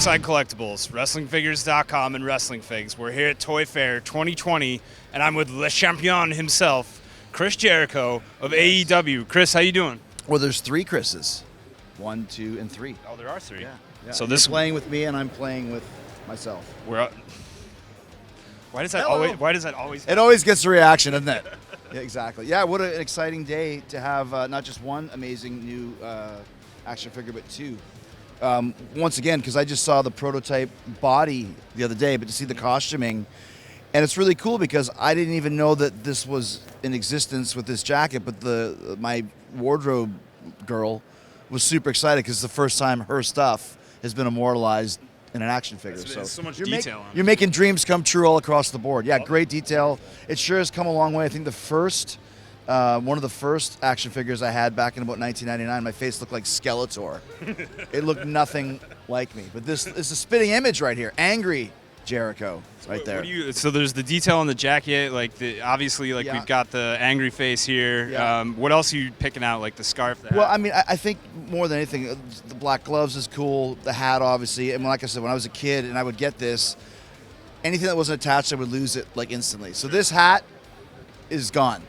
Ringside Collectibles, WrestlingFigures.com, and Wrestling Figs. We're here at Toy Fair 2020, and I'm with Le Champion himself, Chris Jericho of AEW. Chris, how you doing? Well, there's 3 Chris's. 1, 2, and 3. Oh, there are 3. Yeah. So this this playing with me, and I'm playing with myself. Why does that always? It always gets a reaction, doesn't it? Yeah, exactly. Yeah, what an exciting day to have not just one amazing new action figure, but 2. Once again, because I just saw the prototype body the other day, but to see the costuming, and it's really cool because I didn't even know that this was in existence with this jacket, but my wardrobe girl was super excited because it's the first time her stuff has been immortalized in an action figure. So much detail on it. You're making dreams come true all across the board. Yeah, great detail. It sure has come a long way. I think one of the first action figures I had back in about 1999, my face looked like Skeletor. It looked nothing like me. But this is a spitting image right here. Angry Jericho, right there. So there's the detail on the jacket, obviously we've got the angry face here. Yeah. What else are you picking out, like the scarf? The hat? Well, I mean, I think more than anything, the black gloves is cool. The hat, obviously. And like I said, when I was a kid and I would get this, anything that wasn't attached, I would lose it instantly. So this hat is gone.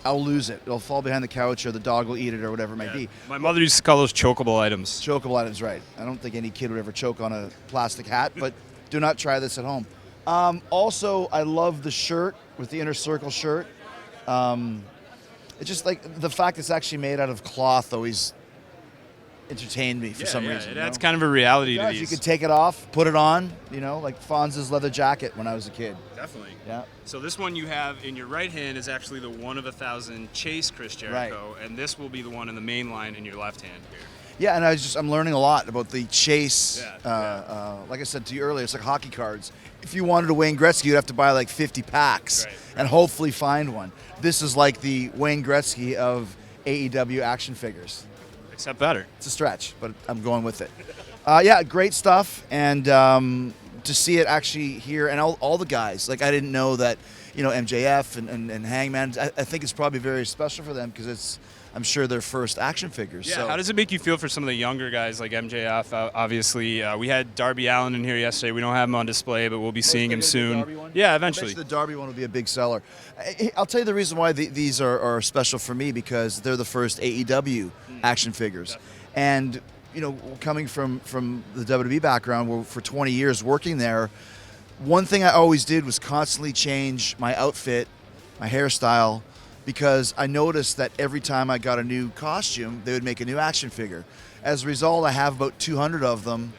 I'll lose it. It'll fall behind the couch, or the dog will eat it, or whatever it might be. My mother used to call those chokeable items. Chokeable items, right. I don't think any kid would ever choke on a plastic hat, but do not try this at home. Also, I love the shirt with the inner circle shirt. It's just like the fact it's actually made out of cloth always entertained me for some reason. It adds kind of a reality to these. You could take it off, put it on, like Fonz's leather jacket when I was a kid. Definitely. Yeah. So this one you have in your right hand is actually the 1 of 1,000 Chase Chris Jericho, and this will be the one in the main line in your left hand here. Yeah, and I'm learning a lot about the Chase. Like I said to you earlier, it's like hockey cards. If you wanted a Wayne Gretzky, you'd have to buy like 50 packs and hopefully find one. This is like the Wayne Gretzky of AEW action figures. Except better. It's a stretch, but I'm going with it. Yeah, great stuff, and to see it actually here, and all the guys. Like, I didn't know that, MJF and Hangman. I think it's probably very special for them because it's, I'm sure, their first action figures. Yeah, so. How does it make you feel for some of the younger guys like MJF? Obviously, we had Darby Allin in here yesterday. We don't have him on display, but we'll be seeing him soon. Yeah, eventually. I bet the Darby one will be a big seller. I'll tell you the reason why these are special for me, because they're the first AEW action figures. And, coming from the WWE background, for 20 years working there, one thing I always did was constantly change my outfit, my hairstyle, because I noticed that every time I got a new costume, they would make a new action figure. As a result, I have about 200 of them,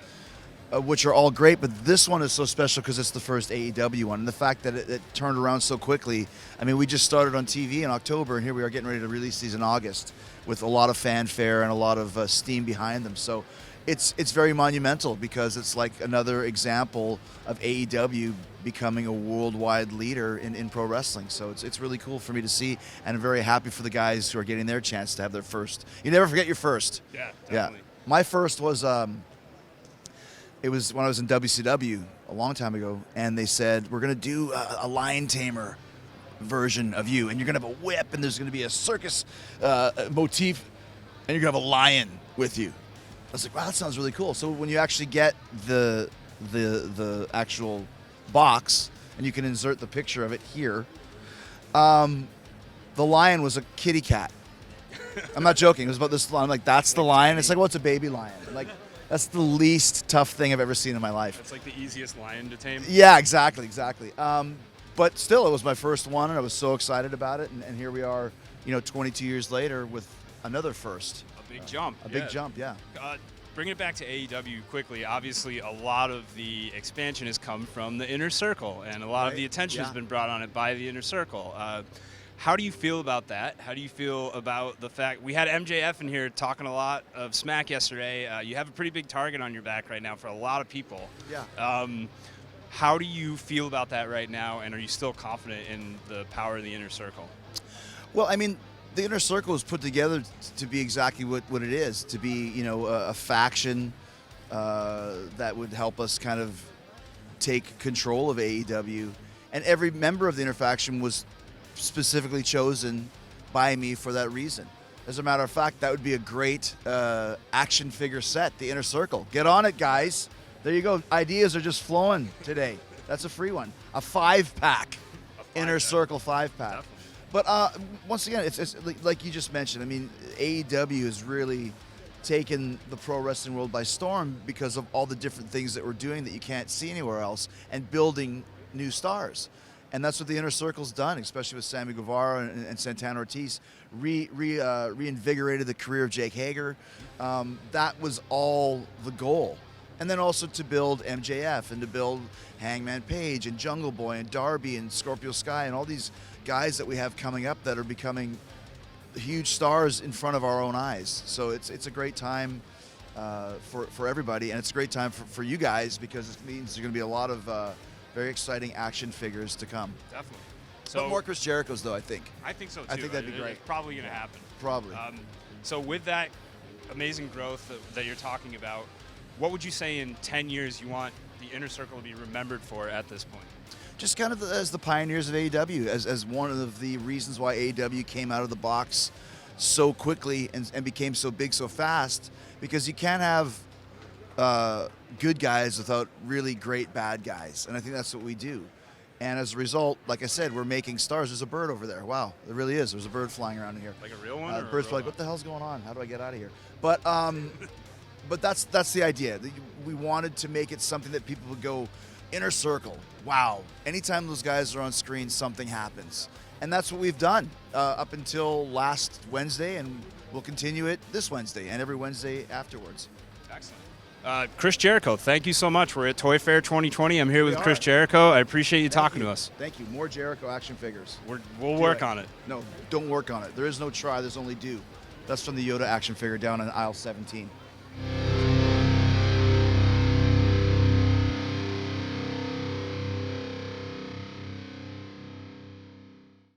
which are all great, but this one is so special because it's the first AEW one. And the fact that it turned around so quickly, I mean, we just started on TV in October, and here we are getting ready to release these in August with a lot of fanfare and a lot of steam behind them. So it's very monumental because it's like another example of AEW becoming a worldwide leader in pro wrestling. So it's really cool for me to see, and I'm very happy for the guys who are getting their chance to have their first. You never forget your first. Yeah, definitely. Yeah. My first was, it was when I was in WCW a long time ago, and they said, we're going to do a lion tamer version of you, and you're going to have a whip, and there's going to be a circus motif, and you're going to have a lion with you. I was like, wow, that sounds really cool. So when you actually get the actual box, and you can insert the picture of it here, the lion was a kitty cat. I'm not joking. It was about this lion. I'm like, that's the lion? It's like, well, it's a baby lion. Like, that's the least tough thing I've ever seen in my life. It's like the easiest lion to tame. Yeah, exactly. But still, it was my first one, and I was so excited about it. And here we are, 22 years later with another first. A big jump. Big jump, yeah. Bringing it back to AEW quickly, obviously a lot of the expansion has come from the Inner Circle, and a lot of the attention has been brought on it by the Inner Circle. How do you feel about that? How do you feel about the fact we had MJF in here talking a lot of smack yesterday? You have a pretty big target on your back right now for a lot of people. Yeah. How do you feel about that right now, and are you still confident in the power of the Inner Circle? Well, I mean, the Inner Circle was put together to be exactly what it is, to be, a faction that would help us kind of take control of AEW. And every member of the Inner Faction was specifically chosen by me for that reason. As a matter of fact, that would be a great action figure set, the Inner Circle. Get on it, guys. There you go. Ideas are just flowing today. That's a free one. A 5-pack. Inner Circle 5-pack. But once again, it's like you just mentioned. I mean, AEW has really taken the pro wrestling world by storm because of all the different things that we're doing that you can't see anywhere else, and building new stars. And that's what the Inner Circle's done, especially with Sammy Guevara and Santana Ortiz. Reinvigorated the career of Jake Hager. That was all the goal. And then also to build MJF and to build Hangman Page and Jungle Boy and Darby and Scorpio Sky and all these guys that we have coming up that are becoming huge stars in front of our own eyes. So it's a great time for everybody, and it's a great time for you guys, because it means there's going to be a lot of very exciting action figures to come. Definitely. But more Chris Jericho's, though, I think. I think so, too. I think that'd be great. It's probably going to happen. Probably. So with that amazing growth that you're talking about, what would you say in 10 years you want the Inner Circle to be remembered for at this point? Just kind of as the pioneers of AEW, as one of the reasons why AEW came out of the box so quickly and became so big so fast, because you can't have good guys without really great bad guys, and I think that's what we do. And as a result, like I said, we're making stars. There's a bird over there. Wow, there really is. There's a bird flying around here. Like a real one? The bird's like, what the hell's going on? How do I get out of here? But that's the idea. We wanted to make it something that people would go, Inner Circle. Wow. Anytime those guys are on screen, something happens. And that's what we've done up until last Wednesday, and we'll continue it this Wednesday and every Wednesday afterwards. Excellent. Chris Jericho, thank you so much. We're at Toy Fair 2020. I'm here with Chris Jericho. I appreciate you talking to us. Thank you. More Jericho action figures. We'll work on it. No, don't work on it. There is no try. There's only do. That's from the Yoda action figure down in aisle 17.